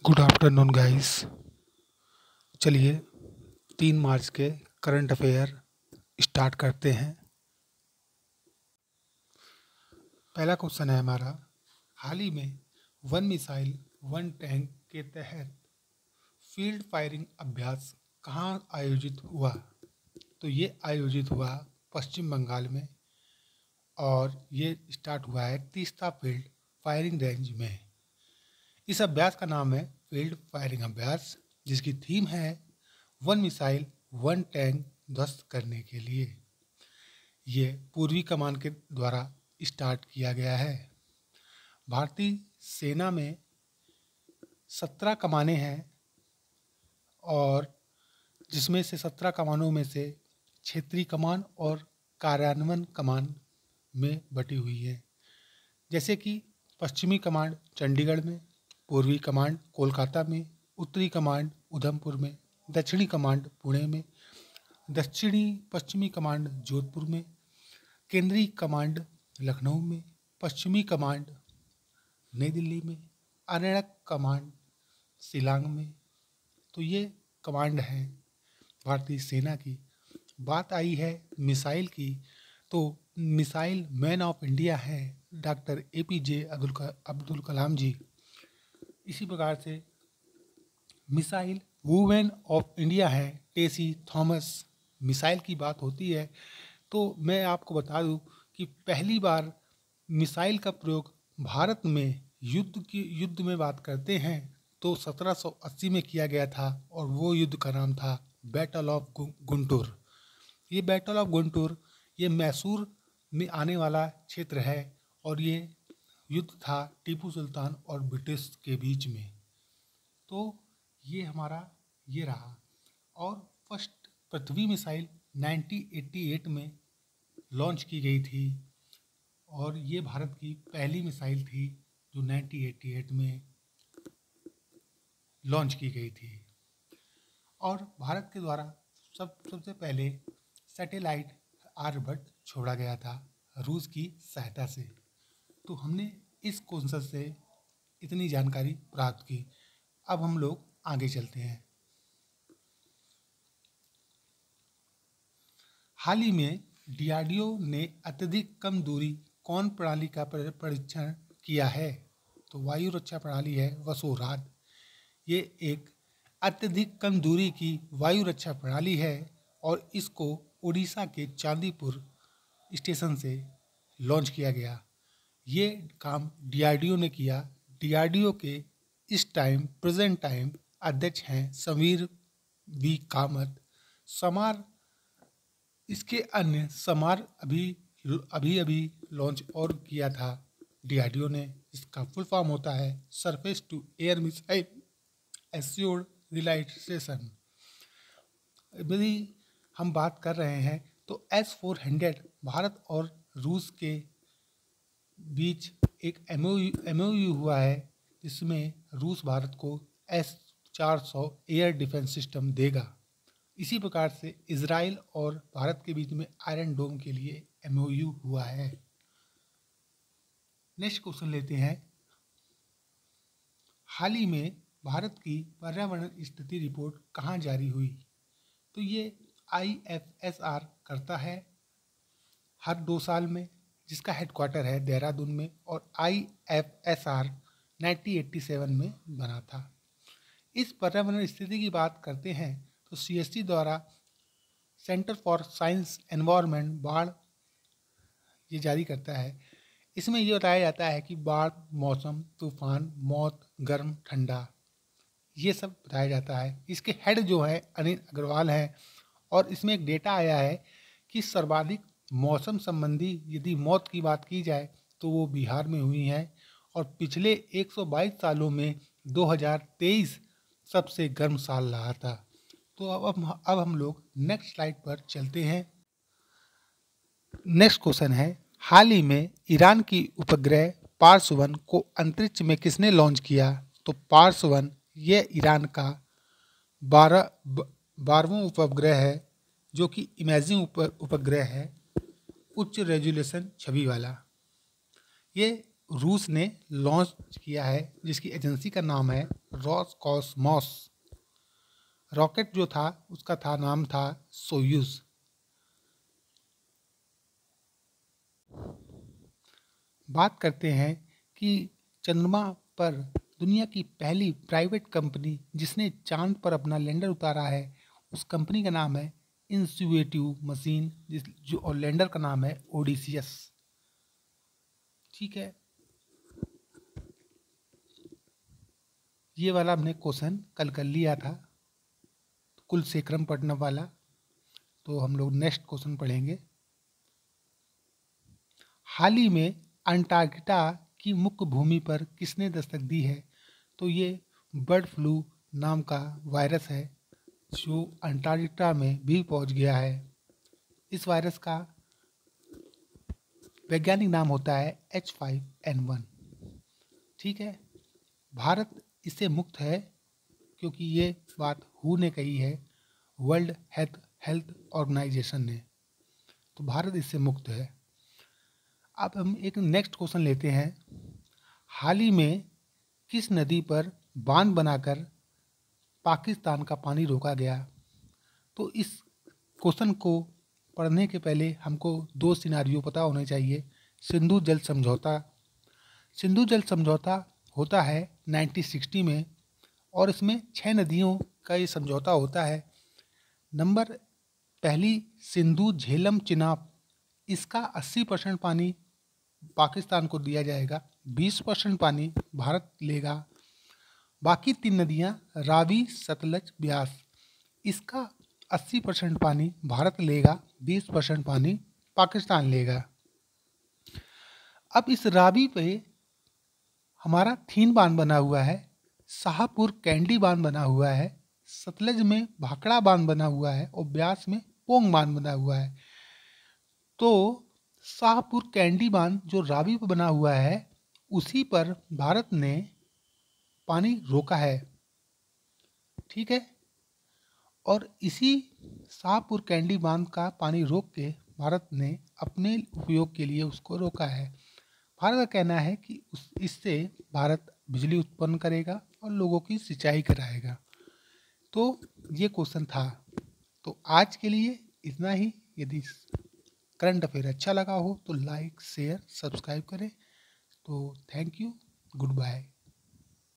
Good afternoon guys. चलिए 3 मार्च के current affair start करते हैं। पहला क्वेश्चन है हमारा, हाल ही में वन मिसाइल वन टैंक के तहत फील्ड फायरिंग अभ्यास कहाँ आयोजित हुआ? तो ये आयोजित हुआ पश्चिम बंगाल में और ये स्टार्ट हुआ है तीस्ता फील्ड फायरिंग रेंज में। इस अभ्यास का नाम है फील्ड फायरिंग अभ्यास, जिसकी थीम है वन मिसाइल वन टैंक ध्वस्त करने के लिए। ये पूर्वी कमान के द्वारा स्टार्ट किया गया है। भारतीय सेना में 17 कमानें हैं और जिसमें से 17 कमानों में से क्षेत्रीय कमान और कार्यान्वयन कमान में बटी हुई है। जैसे कि पश्चिमी कमांड चंडीगढ़ में, पूर्वी कमांड कोलकाता में, उत्तरी कमांड उधमपुर में, दक्षिणी कमांड पुणे में, दक्षिणी पश्चिमी कमांड जोधपुर में, केंद्रीय कमांड लखनऊ में, पश्चिमी कमांड नई दिल्ली में, आरण्यक कमांड शिलांग में। तो ये कमांड हैं भारतीय सेना की। बात आई है मिसाइल की, तो मिसाइल मैन ऑफ इंडिया है डॉक्टर APJ अब्दुल कलाम जी। इसी प्रकार से मिसाइल वुमेन ऑफ इंडिया है टेसी थॉमस। मिसाइल की बात होती है तो मैं आपको बता दूं कि पहली बार मिसाइल का प्रयोग भारत में युद्ध में बात करते हैं तो 1780 में किया गया था और वो युद्ध का नाम था बैटल ऑफ गुंटूर। ये बैटल ऑफ गुंटूर ये मैसूर में आने वाला क्षेत्र है और ये युद्ध था टीपू सुल्तान और ब्रिटिश के बीच में। तो ये हमारा ये रहा। और फर्स्ट पृथ्वी मिसाइल 1988 में लॉन्च की गई थी और ये भारत की पहली मिसाइल थी जो 1988 में लॉन्च की गई थी। और भारत के द्वारा सबसे पहले सैटेलाइट आर्यभट्ट छोड़ा गया था रूस की सहायता से। तो हमने इस क्वेश्चन से इतनी जानकारी प्राप्त की। अब हम लोग आगे चलते हैं। हाल ही में DRDO ने अत्यधिक कम दूरी कौन प्रणाली का परीक्षण किया है? तो वायु रक्षा प्रणाली है वसुराज। ये एक अत्यधिक कम दूरी की वायु रक्षा प्रणाली है और इसको उड़ीसा के चांदीपुर स्टेशन से लॉन्च किया गया। ये काम DRDO ने किया। DRDO के इस प्रेजेंट टाइम अध्यक्ष हैं समीर V कामत। समार इसके अन्य समार अभी लॉन्च और किया था DRDO ने। इसका फुल फॉर्म होता है surface to air missile assured realisation. यदि हम बात कर रहे हैं तो S-400 भारत और रूस के बीच एक MOU हुआ है जिसमें रूस भारत को S-400 एयर डिफेंस सिस्टम देगा। इसी प्रकार से इजराइल और भारत के बीच में आयरन डोम के लिए MOU हुआ है। नेक्स्ट क्वेश्चन लेते हैं। हाल ही में भारत की पर्यावरण स्थिति रिपोर्ट कहाँ जारी हुई? तो ये IFSR करता है हर 2 साल में, जिसका हेडक्वार्टर है देहरादून में और IFSR 1987 में बना था। इस पर्यावरण स्थिति की बात करते हैं तो CST द्वारा सेंटर फॉर साइंस एनवायरनमेंट बाढ़ ये जारी करता है। इसमें ये बताया जाता है कि बाढ़, मौसम, तूफान, मौत, गर्म, ठंडा, ये सब बताया जाता है। इसके हेड जो है अनिल अग्रवाल हैं और इसमें एक डेटा आया है कि सर्वाधिक मौसम संबंधी यदि मौत की बात की जाए तो वो बिहार में हुई है और पिछले 122 सालों में 2023 सबसे गर्म साल रहा था। तो अब हम लोग नेक्स्ट स्लाइड पर चलते हैं। नेक्स्ट क्वेश्चन है, हाल ही में ईरान की उपग्रह पार्स 1 को अंतरिक्ष में किसने लॉन्च किया? तो पार्स 1 ये ईरान का 12वां उपग्रह है जो कि इमेजिंग उपग्रह है, उच्च रेजोल्यूशन छवि वाला। ये रूस ने लॉन्च किया है, जिसकी एजेंसी का नाम है रोसकॉसमॉस। रॉकेट जो था उसका नाम था सोयूज। बात करते हैं कि चंद्रमा पर दुनिया की पहली प्राइवेट कंपनी जिसने चांद पर अपना लैंडर उतारा है, उस कंपनी का नाम है इंस्यूएटिव मशीन, और लैंडर का नाम है ओडिसियस। ठीक है, ये वाला हमने क्वेश्चन कल कर लिया था, कुलशेखरम पटनम वाला। तो हम लोग नेक्स्ट क्वेश्चन पढ़ेंगे। हाल ही में अंटार्कटिका की मुख्य भूमि पर किसने दस्तक दी है? तो ये बर्ड फ्लू नाम का वायरस है जो अंटार्कटिका में भी पहुंच गया है। इस वायरस का वैज्ञानिक नाम होता है H5N1। ठीक है, भारत इससे मुक्त है क्योंकि ये बात WHO ने कही है, वर्ल्ड हेल्थ ऑर्गेनाइजेशन ने। तो भारत इससे मुक्त है। अब हम एक नेक्स्ट क्वेश्चन लेते हैं। हाल ही में किस नदी पर बांध बनाकर पाकिस्तान का पानी रोका गया? तो इस क्वेश्चन को पढ़ने के पहले हमको दो सिनारियो पता होने चाहिए। सिंधु जल समझौता। सिंधु जल समझौता होता है 1960 में, और इसमें 6 नदियों का ये समझौता होता है। नंबर पहली सिंधु झेलम चिनाब, इसका 80% पानी पाकिस्तान को दिया जाएगा, 20% पानी भारत लेगा। बाकी 3 नदियाँ रावी सतलज ब्यास, इसका 80% पानी भारत लेगा, 20% पानी पाकिस्तान लेगा। अब इस रावी पे हमारा 3 बांध बना हुआ है, शाहपुर कैंडी बांध बना हुआ है, सतलज में भाखड़ा बांध बना हुआ है, और ब्यास में पोंग बांध बना हुआ है। तो शाहपुर कैंडी बांध जो रावी पर बना हुआ है, उसी पर भारत ने पानी रोका है। ठीक है, और इसी शाहपुर कैंडी बांध का पानी रोक के भारत ने अपने उपयोग के लिए उसको रोका है। भारत का कहना है कि इससे भारत बिजली उत्पन्न करेगा और लोगों की सिंचाई कराएगा। तो ये क्वेश्चन था। तो आज के लिए इतना ही। यदि करंट अफेयर अच्छा लगा हो तो लाइक शेयर सब्सक्राइब करें। तो थैंक यू, गुड बाय।